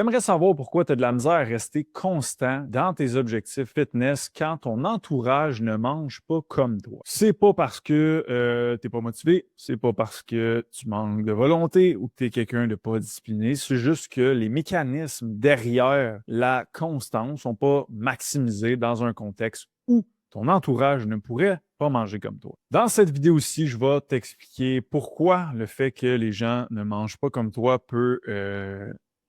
J'aimerais savoir pourquoi tu as de la misère à rester constant dans tes objectifs fitness quand ton entourage ne mange pas comme toi. C'est pas parce que tu n'es pas motivé, c'est pas parce que tu manques de volonté ou que tu es quelqu'un de pas discipliné, c'est juste que les mécanismes derrière la constance sont pas maximisés dans un contexte où ton entourage ne pourrait pas manger comme toi. Dans cette vidéo-ci, je vais t'expliquer pourquoi le fait que les gens ne mangent pas comme toi peut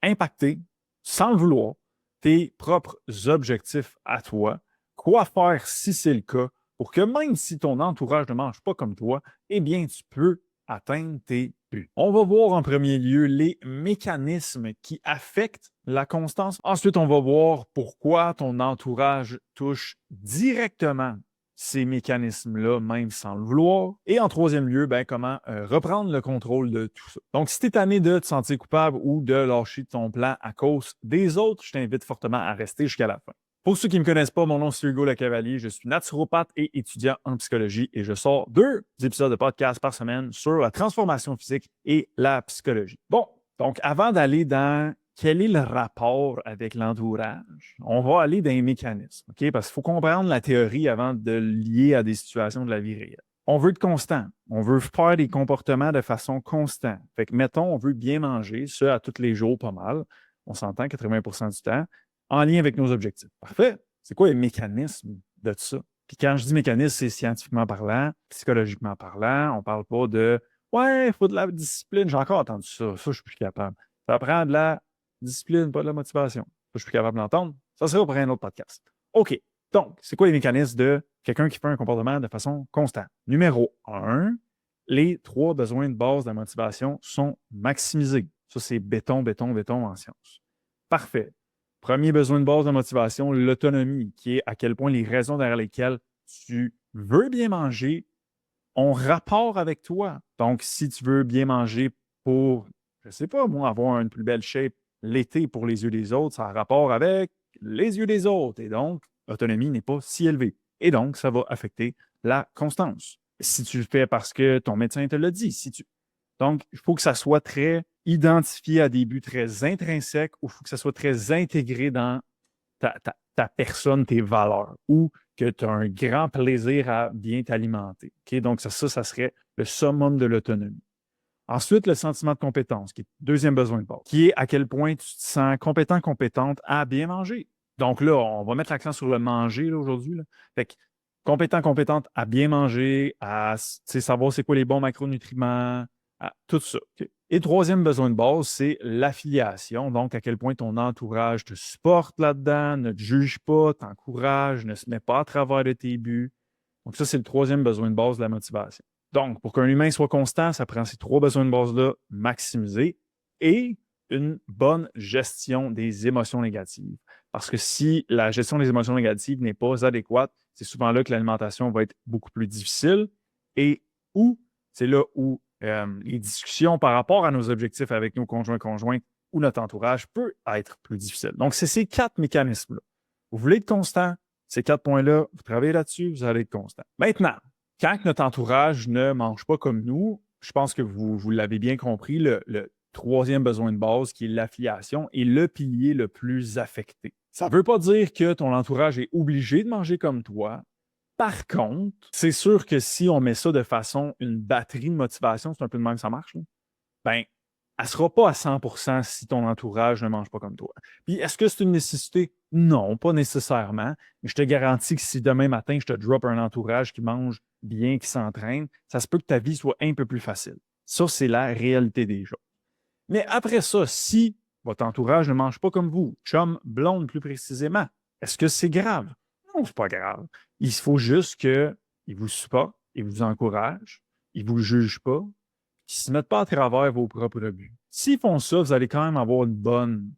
impacter, sans le vouloir, tes propres objectifs à toi. Quoi faire si c'est le cas pour que même si ton entourage ne mange pas comme toi, eh bien, tu peux atteindre tes buts. On va voir en premier lieu les mécanismes qui affectent la constance. Ensuite, on va voir pourquoi ton entourage touche directement ces mécanismes-là, même sans le vouloir. Et en troisième lieu, comment reprendre le contrôle de tout ça. Donc, si tu es tanné de te sentir coupable ou de lâcher ton plan à cause des autres, je t'invite fortement à rester jusqu'à la fin. Pour ceux qui ne me connaissent pas, mon nom c'est Hugo Le Cavalier, je suis naturopathe et étudiant en psychologie et je sors 2 épisodes de podcast par semaine sur la transformation physique et la psychologie. Bon, donc avant d'aller dans quel est le rapport avec l'entourage, on va aller dans les mécanismes, OK? Parce qu'il faut comprendre la théorie avant de le lier à des situations de la vie réelle. On veut être constant. On veut faire des comportements de façon constante. Fait que, mettons, on veut bien manger, ça à tous les jours, pas mal. On s'entend 80% du temps en lien avec nos objectifs. Parfait. C'est quoi les mécanismes de ça? Puis quand je dis mécanisme, c'est scientifiquement parlant, psychologiquement parlant. On ne parle pas de ouais, il faut de la discipline. J'ai encore entendu ça. Ça, je suis plus capable. Ça prend de la discipline, pas de la motivation. Ça, je suis plus capable d'entendre. Ça sera pour un autre podcast. OK. Donc, c'est quoi les mécanismes de quelqu'un qui fait un comportement de façon constante? Numéro 1, les 3 besoins de base de la motivation sont maximisés. Ça, c'est béton, béton, béton en sciences. Parfait. Premier besoin de base de motivation, l'autonomie, qui est à quel point les raisons derrière lesquelles tu veux bien manger ont rapport avec toi. Donc, si tu veux bien manger pour, je ne sais pas, moi, avoir une plus belle shape l'été pour les yeux des autres, ça a rapport avec les yeux des autres. Et donc, l'autonomie n'est pas si élevée. Et donc, ça va affecter la constance. Si tu le fais parce que ton médecin te l'a dit, donc, il faut que ça soit très identifié à des buts très intrinsèques ou il faut que ça soit très intégré dans ta personne, tes valeurs, ou que tu as un grand plaisir à bien t'alimenter. Okay? Donc, ça serait le summum de l'autonomie. Ensuite, le sentiment de compétence, qui est le deuxième besoin de base, qui est à quel point tu te sens compétent, compétente à bien manger. Donc là, on va mettre l'accent sur le manger là, aujourd'hui. Là. Fait que compétent, compétente à bien manger, à savoir c'est quoi les bons macronutriments, tout ça. Okay? Et troisième besoin de base, c'est l'affiliation. Donc, à quel point ton entourage te supporte là-dedans, ne te juge pas, t'encourage, ne se met pas à travers de tes buts. Donc, ça, c'est le troisième besoin de base de la motivation. Donc, pour qu'un humain soit constant, ça prend ces 3 besoins de base-là maximisés et une bonne gestion des émotions négatives. Parce que si la gestion des émotions négatives n'est pas adéquate, c'est souvent là que l'alimentation va être beaucoup plus difficile et c'est là où les discussions par rapport à nos objectifs avec nos conjoints ou notre entourage peut être plus difficiles. Donc, c'est ces 4 mécanismes-là. Vous voulez être constant, ces 4 points-là, vous travaillez là-dessus, vous allez être constant. Maintenant, quand notre entourage ne mange pas comme nous, je pense que vous l'avez bien compris, le troisième besoin de base, qui est l'affiliation, est le pilier le plus affecté. Ça ne veut pas dire que ton entourage est obligé de manger comme toi. Par contre, c'est sûr que si on met ça de façon, une batterie de motivation, c'est un peu de même que ça marche, là, ben, elle ne sera pas à 100% si ton entourage ne mange pas comme toi. Puis, est-ce que c'est une nécessité? Non, pas nécessairement. Mais je te garantis que si demain matin, je te drop un entourage qui mange bien, qui s'entraîne, ça se peut que ta vie soit un peu plus facile. Ça, c'est la réalité des choses. Mais après ça, si votre entourage ne mange pas comme vous, chum, blonde plus précisément, est-ce que c'est grave? Non, c'est pas grave. Il faut juste qu'ils vous supportent, ils vous encouragent, ils ne vous jugent pas, qui ne se mettent pas à travers vos propres buts. S'ils font ça, vous allez quand même avoir une bonne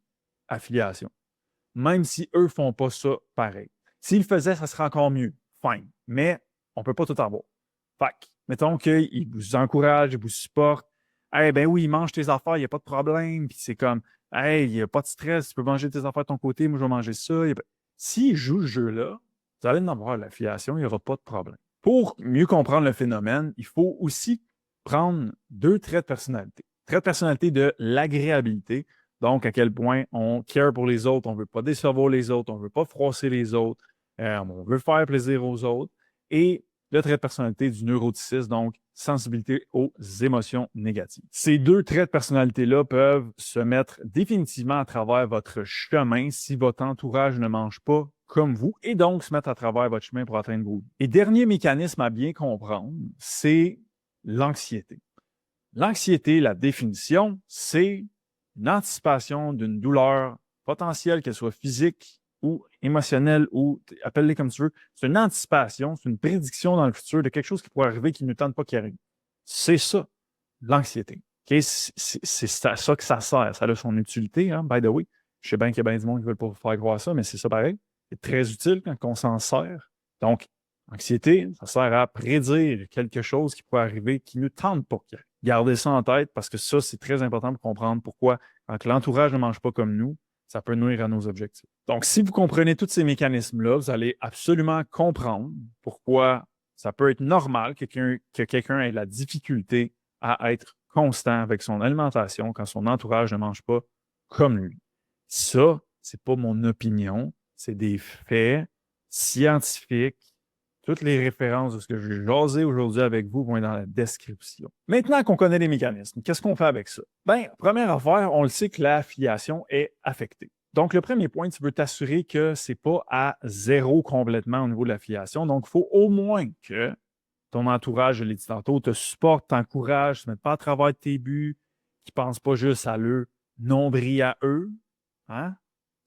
affiliation. Même si eux ne font pas ça pareil. S'ils le faisaient, ça serait encore mieux. Fine. Mais on ne peut pas tout avoir. Fait que, mettons qu'ils vous encouragent, ils vous supportent. Eh ben oui, mange tes affaires, il n'y a pas de problème. Puis c'est comme, hey, il n'y a pas de stress, tu peux manger tes affaires de ton côté, moi je vais manger ça. S'ils jouent ce jeu-là, vous allez en avoir l'affiliation, il n'y aura pas de problème. Pour mieux comprendre le phénomène, il faut aussi prendre 2 traits de personnalité. Trait de personnalité de l'agréabilité. Donc, à quel point on care pour les autres, on ne veut pas décevoir les autres, on ne veut pas froisser les autres, on veut faire plaisir aux autres. Et le trait de personnalité du neuroticisme, donc sensibilité aux émotions négatives. Ces deux traits de personnalité-là peuvent se mettre définitivement à travers votre chemin si votre entourage ne mange pas comme vous, et donc se mettre à travers votre chemin pour atteindre vos buts. Et dernier mécanisme à bien comprendre, c'est l'anxiété. L'anxiété, la définition, c'est une anticipation d'une douleur potentielle, qu'elle soit physique ou émotionnelle, ou appelle-les comme tu veux. C'est une anticipation, c'est une prédiction dans le futur de quelque chose qui pourrait arriver qui ne tente pas qu'il arrive. C'est ça, l'anxiété. Okay? C'est à ça que ça sert. Ça a son utilité, hein, by the way. Je sais bien qu'il y a bien du monde qui ne veut pas vous faire croire ça, mais c'est ça pareil. C'est très utile quand on s'en sert. Donc, l'anxiété, ça sert à prédire quelque chose qui pourrait arriver qui ne tente pas qu'il arrive. Gardez ça en tête parce que ça, c'est très important pour comprendre pourquoi, quand l'entourage ne mange pas comme nous, ça peut nuire à nos objectifs. Donc, si vous comprenez tous ces mécanismes-là, vous allez absolument comprendre pourquoi ça peut être normal que quelqu'un ait la difficulté à être constant avec son alimentation quand son entourage ne mange pas comme lui. Ça, c'est pas mon opinion, c'est des faits scientifiques. Toutes les références de ce que je vais jaser aujourd'hui avec vous vont être dans la description. Maintenant qu'on connaît les mécanismes, qu'est-ce qu'on fait avec ça? Bien, première affaire, on le sait que l'affiliation est affectée. Donc, le premier point, tu veux t'assurer que ce n'est pas à zéro complètement au niveau de l'affiliation. Donc, il faut au moins que ton entourage, je l'ai dit tantôt, te supporte, t'encourage, ne se mette pas à travers tes buts, qu'ils ne pensent pas juste à leur nombril à eux. Hein?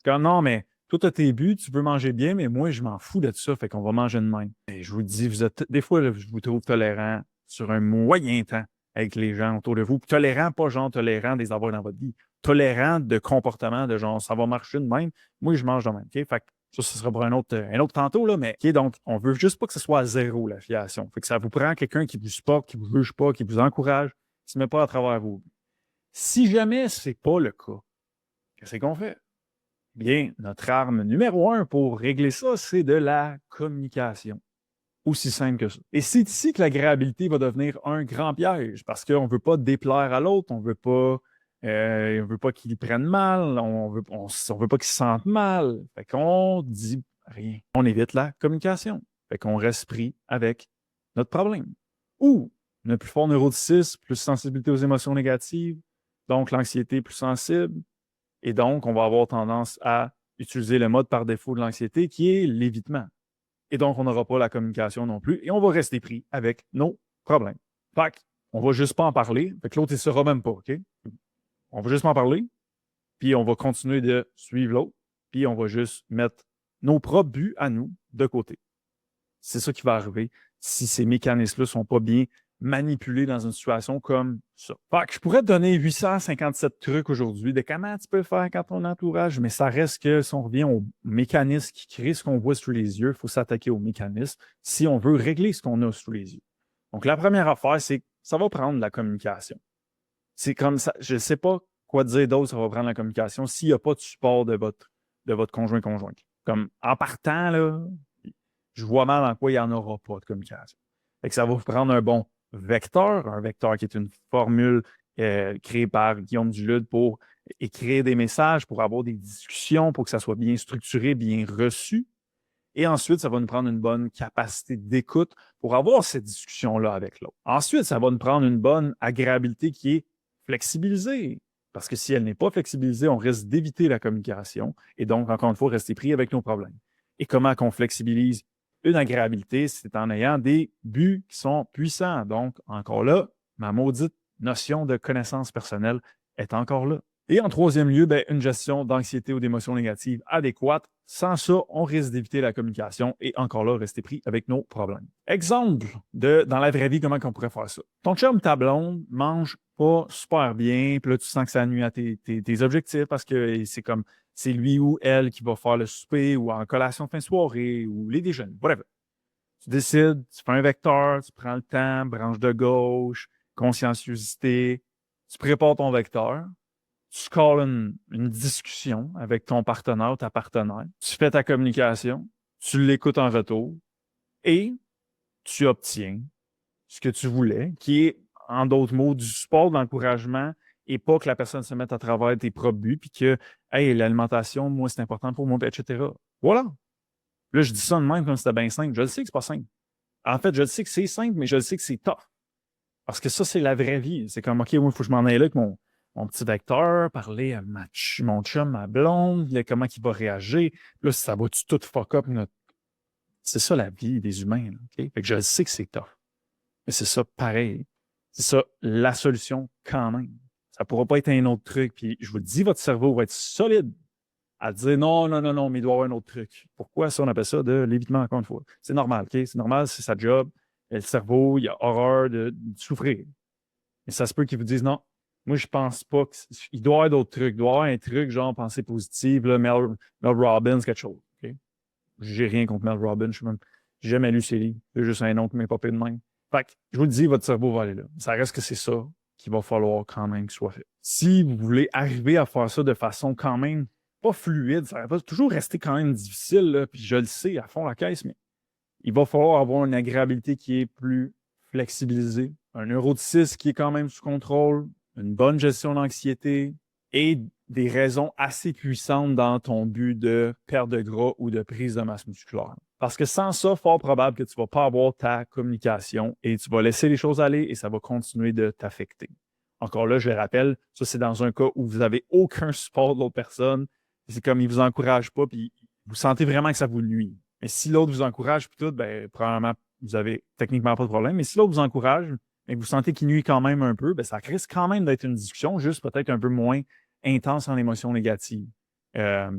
Comme non, mais toi, tu as tes buts, tu veux manger bien, mais moi, je m'en fous de ça, fait qu'on va manger de même. Et je vous dis, des fois, là, je vous trouve tolérant sur un moyen temps avec les gens autour de vous. Puis tolérant, pas genre tolérant des avoirs dans votre vie. Tolérant de comportement, de genre, ça va marcher de même. Moi, je mange de même. Okay? Fait que ça, ce sera pour un autre tantôt, là, mais OK, donc, on veut juste pas que ce soit à zéro, l'affiliation. Fait que ça vous prend quelqu'un qui vous supporte, qui vous juge pas, qui vous encourage, qui se met pas à travers vous. Si jamais c'est pas le cas, qu'est-ce qu'on fait? Bien, notre arme numéro 1 pour régler ça, c'est de la communication. Aussi simple que ça. Et c'est ici que l'agréabilité va devenir un grand piège parce qu'on ne veut pas déplaire à l'autre, on ne veut pas qu'il prenne mal, on veut pas qu'il se sente mal. Fait qu'on dit rien. On évite la communication. Fait qu'on reste pris avec notre problème. Ou on plus fort neuroticisme, plus sensibilité aux émotions négatives, donc l'anxiété plus sensible. Et donc, on va avoir tendance à utiliser le mode par défaut de l'anxiété qui est l'évitement. Et donc, on n'aura pas la communication non plus et on va rester pris avec nos problèmes. Fait qu'on ne va juste pas en parler. Fait que l'autre, il ne saura même pas, OK? On va juste en parler, puis on va continuer de suivre l'autre, puis on va juste mettre nos propres buts à nous de côté. C'est ça qui va arriver si ces mécanismes-là ne sont pas bien manipulés dans une situation comme ça. Fait que je pourrais te donner 857 trucs aujourd'hui de comment tu peux faire quand ton entourage, mais ça reste que si on revient au mécanisme qui crée ce qu'on voit sous les yeux, il faut s'attaquer au mécanisme si on veut régler ce qu'on a sous les yeux. Donc, la première affaire, c'est que ça va prendre la communication. C'est comme ça, je ne sais pas quoi dire d'autre, ça va prendre la communication s'il n'y a pas de support de votre conjoint-conjointe. Comme en partant, là, je vois mal en quoi il n'y en aura pas de communication. Fait que ça va vous prendre un bon un vecteur qui est une formule créée par Guillaume Dulude pour écrire des messages, pour avoir des discussions, pour que ça soit bien structuré, bien reçu. Et ensuite, ça va nous prendre une bonne capacité d'écoute pour avoir cette discussion-là avec l'autre. Ensuite, ça va nous prendre une bonne agréabilité qui est flexibilisée. Parce que si elle n'est pas flexibilisée, on risque d'éviter la communication et donc, encore une fois, rester pris avec nos problèmes. Et comment qu'on flexibilise une agréabilité? C'est en ayant des buts qui sont puissants. Donc, encore là, ma maudite notion de connaissance personnelle est encore là. Et en troisième lieu, une gestion d'anxiété ou d'émotions négatives adéquate. Sans ça, on risque d'éviter la communication et encore là, rester pris avec nos problèmes. Exemple dans la vraie vie, comment on pourrait faire ça? Ton chum, ta blonde, mange pas super bien, puis là, tu sens que ça nuit à tes objectifs parce que c'est lui ou elle qui va faire le souper ou en collation de fin de soirée ou les déjeuners, whatever. Tu décides, tu fais un vecteur, tu prends le temps, branche de gauche, conscienciosité, tu prépares ton vecteur. Tu calls une discussion avec ton partenaire ou ta partenaire, tu fais ta communication, tu l'écoutes en retour et tu obtiens ce que tu voulais, qui est, en d'autres mots, du support, de l'encouragement et pas que la personne se mette à travers tes propres buts, puis que, hey, l'alimentation, moi, c'est important pour moi, etc. Voilà. Là, je dis ça de même comme si c'était bien simple. Je le sais que c'est pas simple. En fait, je le sais que c'est simple, mais je le sais que c'est tough. Parce que ça, c'est la vraie vie. C'est comme, OK, il faut que je m'en aille là avec mon petit vecteur, parler à mon chum, ma blonde, là, comment il va réagir. Là, ça va-tu tout fuck up notre. C'est ça la vie des humains. Là, OK? Fait que je le sais que c'est tough. Mais c'est ça pareil. C'est ça la solution quand même. Ça ne pourra pas être un autre truc. Puis je vous le dis, votre cerveau va être solide à dire non, non, non, non, mais il doit y avoir un autre truc. Pourquoi ça, on appelle ça de l'évitement, encore une fois? C'est normal, OK? C'est normal, c'est sa job. Et le cerveau, il a horreur de souffrir. Mais ça se peut qu'ils vous disent non. Moi, je pense pas qu'il doit y avoir d'autres trucs. Il doit y avoir un truc, genre pensée positive, là, Mel Robbins, quelque chose. OK? J'ai rien contre Mel Robbins. J'ai jamais lu ses livres. C'est juste un nom qui m'est popé de même. Fait que, je vous le dis, votre cerveau va aller là. Ça reste que c'est ça qu'il va falloir quand même qu'il soit fait. Si vous voulez arriver à faire ça de façon quand même pas fluide, ça va toujours rester quand même difficile, là, puis je le sais à fond la caisse, mais il va falloir avoir une agréabilité qui est plus flexibilisée, un neuroticisme qui est quand même sous contrôle, une bonne gestion d'anxiété et des raisons assez puissantes dans ton but de perte de gras ou de prise de masse musculaire. Parce que sans ça, fort probable que tu ne vas pas avoir ta communication et tu vas laisser les choses aller et ça va continuer de t'affecter. Encore là, je le rappelle, ça c'est dans un cas où vous n'avez aucun support de l'autre personne. C'est comme il ne vous encourage pas, puis vous sentez vraiment que ça vous nuit. Mais si l'autre vous encourage, puis tout, ben, probablement, vous avez techniquement pas de problème. Mais si l'autre vous encourage, et que vous sentez qu'il nuit quand même un peu, ben, ça risque quand même d'être une discussion, juste peut-être un peu moins intense en émotions négatives.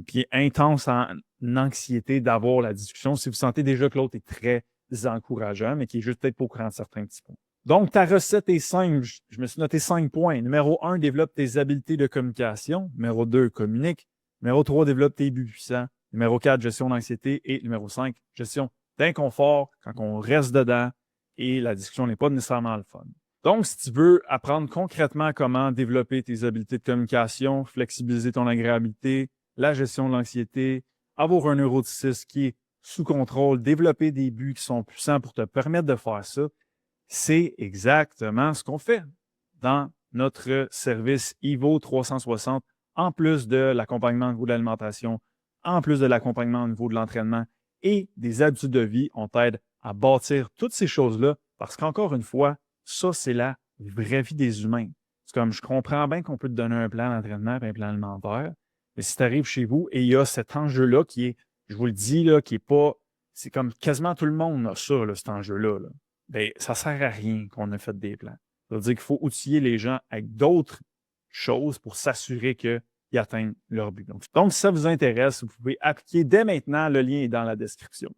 Puis intense en anxiété d'avoir la discussion si vous sentez déjà que l'autre est très encourageant, mais qui est juste peut-être pas au courant de certains petits points. Donc, ta recette est simple. Je me suis noté 5 points. Numéro 1, développe tes habiletés de communication. Numéro 2, communique. Numéro 3, développe tes buts puissants. Numéro 4, gestion d'anxiété. Et numéro 5, gestion d'inconfort quand on reste dedans et la discussion n'est pas nécessairement le fun. Donc, si tu veux apprendre concrètement comment développer tes habiletés de communication, flexibiliser ton agréabilité, la gestion de l'anxiété, avoir un neuroticisme qui est sous contrôle, développer des buts qui sont puissants pour te permettre de faire ça, c'est exactement ce qu'on fait dans notre service IVO 360, en plus de l'accompagnement au niveau de l'alimentation, en plus de l'accompagnement au niveau de l'entraînement et des habitudes de vie. On t'aide à bâtir toutes ces choses-là parce qu'encore une fois, ça, c'est la vraie vie des humains. C'est comme, je comprends bien qu'on peut te donner un plan d'entraînement et un plan alimentaire, mais si tu arrives chez vous et il y a cet enjeu-là qui est, je vous le dis, là, qui est pas, c'est comme quasiment tout le monde a ça, là, cet enjeu-là. Là. Bien, ça ne sert à rien qu'on ait fait des plans. Ça veut dire qu'il faut outiller les gens avec d'autres choses pour s'assurer qu'ils atteignent leur but. Donc, si ça vous intéresse, vous pouvez appliquer dès maintenant. Le lien est dans la description.